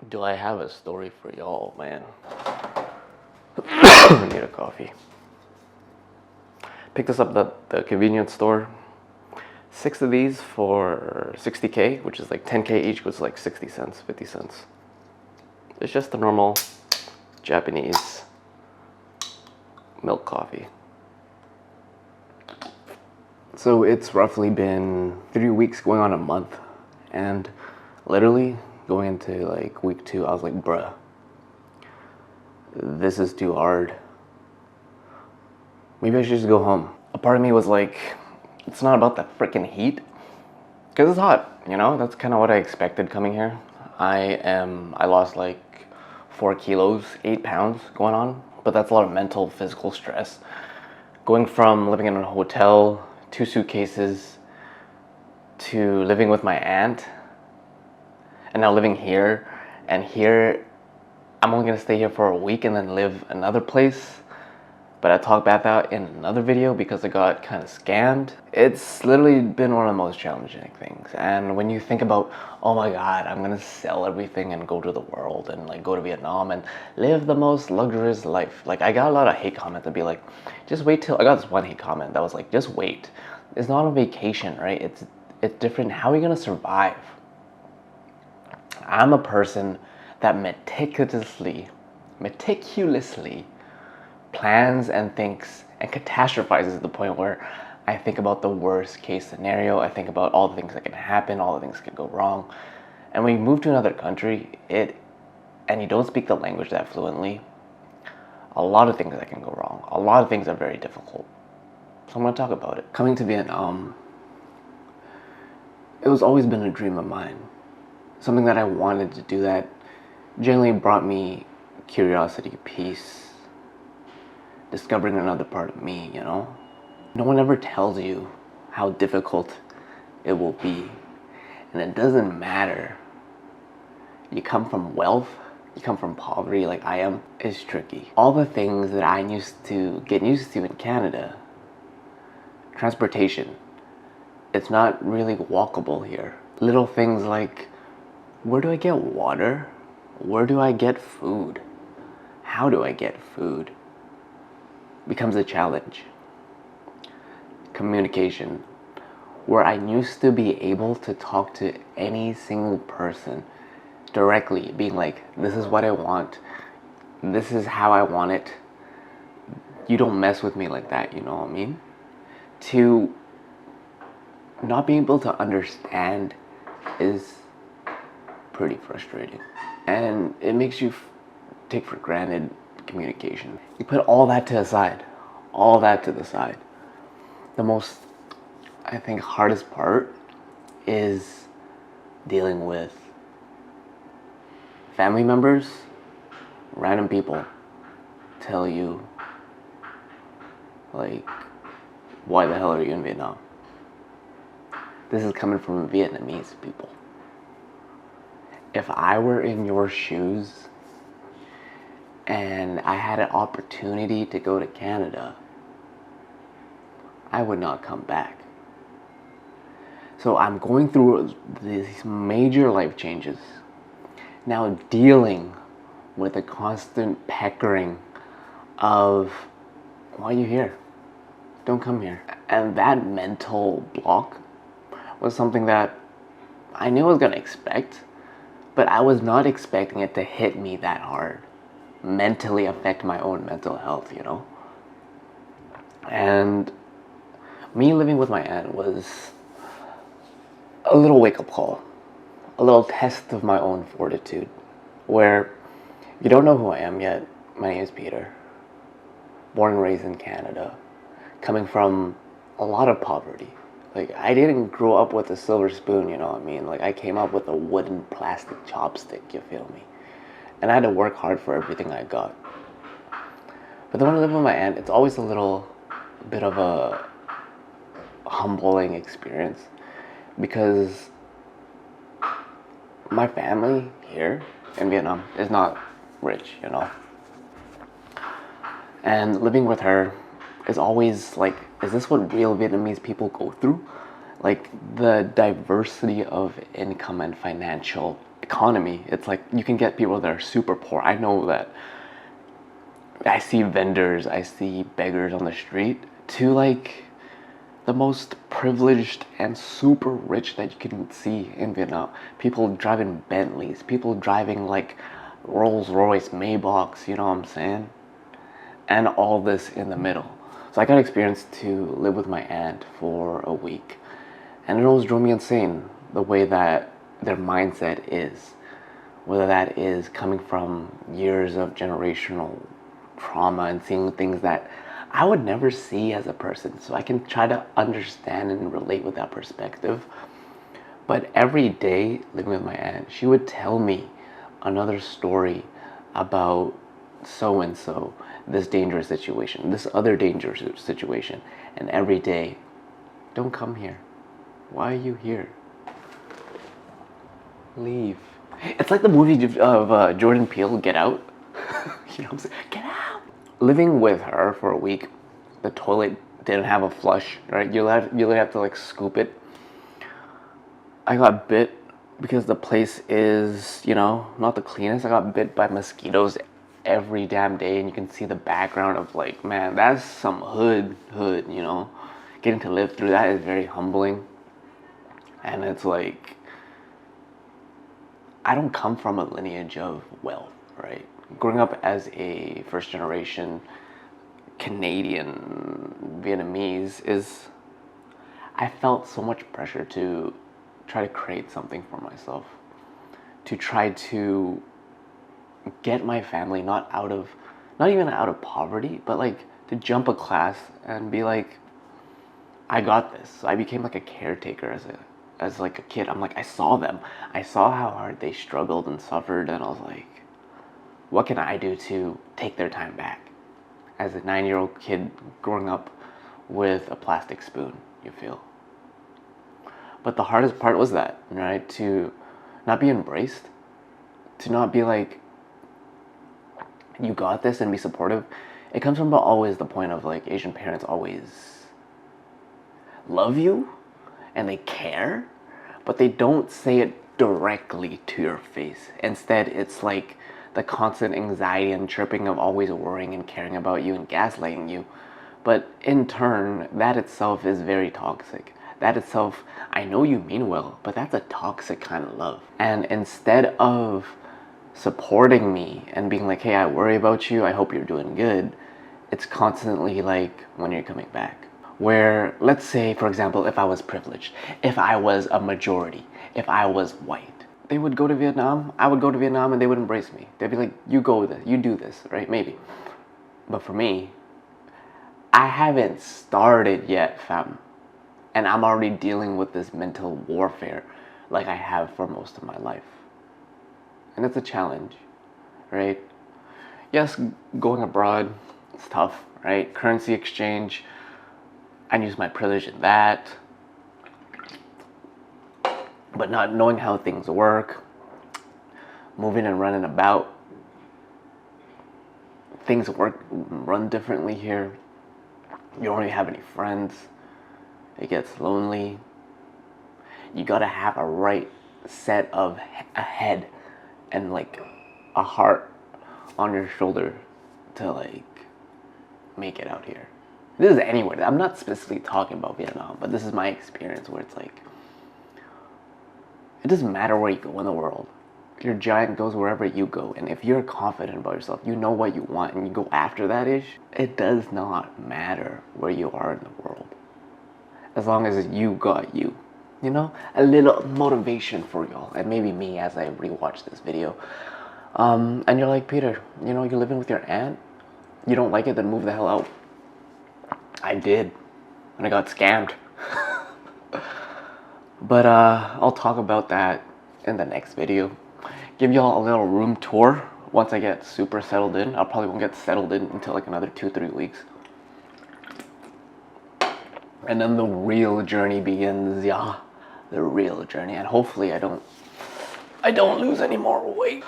Do I have a story for y'all, man? I need a coffee. Picked this up at the convenience store. 6 of these for 60K, which is like 10K each, goes like 60 cents, 50 cents. It's just the normal Japanese milk coffee. So it's roughly been 3 weeks, going on a month, and literally going into like week 2, I was like, bruh, this is too hard. Maybe I should just go home. A part of me was like, it's not about the freaking heat, because it's hot, you know? That's kind of what I expected coming here. I lost like 4 kilos, 8 pounds going on, but that's a lot of mental, physical stress. Going from living in a hotel, 2 suitcases, to living with my aunt, and now living here, and here, I'm only gonna stay here for a week and then live another place. But I talked about that in another video because I got kind of scammed. It's literally been one of the most challenging things. And when you think about, oh my God, I'm gonna sell everything and go to the world and like go to Vietnam and live the most luxurious life. Like I got a lot of hate comments that be like, just wait till, I got this one hate comment that was like, just wait. It's not a vacation, right? It's different. How are you gonna survive? I'm a person that meticulously plans and thinks and catastrophizes to the point where I think about the worst case scenario. I think about all the things that can happen, all the things that can go wrong. And when you move to another country, and you don't speak the language that fluently, a lot of things that can go wrong. A lot of things are very difficult. So I'm gonna talk about it. Coming to Vietnam, it was always been a dream of mine. Something that I wanted to do that generally brought me curiosity, peace, discovering another part of me, you know? No one ever tells you how difficult it will be. And it doesn't matter. You come from wealth, you come from poverty like I am, it's tricky. All the things that I used to get used to in Canada, transportation, it's not really walkable here. Little things like, where do I get water? Where do I get food? How do I get food? Becomes a challenge. Communication, where I used to be able to talk to any single person directly, being like, this is what I want, this is how I want it, you don't mess with me like that, you know what I mean? To not being able to understand is pretty frustrating, and it makes you take for granted communication. You put all that to the side. The most, I think, hardest part is dealing with family members, random people tell you, like, why the hell are you in Vietnam? This is coming from Vietnamese people. If I were in your shoes and I had an opportunity to go to Canada, I would not come back. So I'm going through these major life changes, now dealing with a constant peckering of, why are you here? Don't come here. And that mental block was something that I knew I was gonna expect, but I was not expecting it to hit me that hard, mentally affect my own mental health, you know? And me living with my aunt was a little wake-up call, a little test of my own fortitude, where you don't know who I am yet. My name is Peter, born and raised in Canada, coming from a lot of poverty. Like, I didn't grow up with a silver spoon, you know what I mean? Like, I came up with a wooden plastic chopstick, you feel me? And I had to work hard for everything I got. But then when I live with my aunt, it's always a little bit of a humbling experience, because my family here in Vietnam is not rich, you know? And living with her is always like, is this what real Vietnamese people go through? Like, the diversity of income and financial economy. It's like you can get people that are super poor. I know that I see vendors, I see beggars on the street, to like the most privileged and super rich that you can see in Vietnam. People driving Bentleys, people driving like Rolls Royce Maybachs, you know what I'm saying? And all this in the middle. So I got experience to live with my aunt for a week. And it always drove me insane the way that their mindset is. Whether that is coming from years of generational trauma and seeing things that I would never see as a person. So I can try to understand and relate with that perspective. But every day living with my aunt, she would tell me another story about so and so, this dangerous situation, this other dangerous situation. And every day, don't come here. Why are you here? Leave. It's like the movie of Jordan Peele, Get Out. You know what I'm saying? Get out! Living with her for a week, the toilet didn't have a flush, right? You literally have to like scoop it. I got bit because the place is, you know, not the cleanest. I got bit by mosquitoes every damn day, and you can see the background of like, man, that's some hood, you know? Getting to live through that is very humbling. And it's like, I don't come from a lineage of wealth, right? Growing up as a first generation Canadian Vietnamese I felt so much pressure to try to create something for myself, to try to get my family not even out of poverty, but like to jump a class and be like, I got this. So I became like a caretaker as like a kid. I'm like, I saw them. I saw how hard they struggled and suffered, and I was like, what can I do to take their time back? As a 9-year-old kid growing up with a plastic spoon, you feel. But the hardest part was that, right? To not be embraced, to not be like, you got this, and be supportive. It comes from always the point of like Asian parents always love you and they care, but they don't say it directly to your face. Instead, it's like the constant anxiety and chirping of always worrying and caring about you and gaslighting you. But in turn, that itself is very toxic. That itself, I know you mean well, but that's a toxic kind of love. And instead of supporting me and being like, hey, I worry about you, I hope you're doing good, it's constantly like, when you're coming back. Where, let's say, for example, if I was privileged, if I was a majority, if I was white, they would go to Vietnam, I would go to Vietnam, and they would embrace me. They'd be like, you go with it, you do this, right? Maybe. But for me, I haven't started yet, fam. And I'm already dealing with this mental warfare like I have for most of my life. And it's a challenge, right? Yes, going abroad, it's tough, right? Currency exchange, I use my privilege in that. But not knowing how things work, moving and running about, things run differently here. You don't really have any friends. It gets lonely. You gotta have a right set of a head and like a heart on your shoulder to like make it out here. This is anywhere. I'm not specifically talking about Vietnam, but this is my experience where it's like, it doesn't matter where you go in the world. Your giant goes wherever you go, and if you're confident about yourself, you know what you want, and you go after that ish, it does not matter where you are in the world. As long as you got you. You know? A little motivation for y'all, and maybe me as I rewatch this video. And you're like, Peter, you know, you're living with your aunt? You don't like it, then move the hell out. I did, and I got scammed. But I'll talk about that in the next video. Give y'all a little room tour once I get super settled in. I probably won't get settled in until like another 2-3 weeks. And then the real journey begins, yeah. The real journey. And hopefully I don't lose any more weight.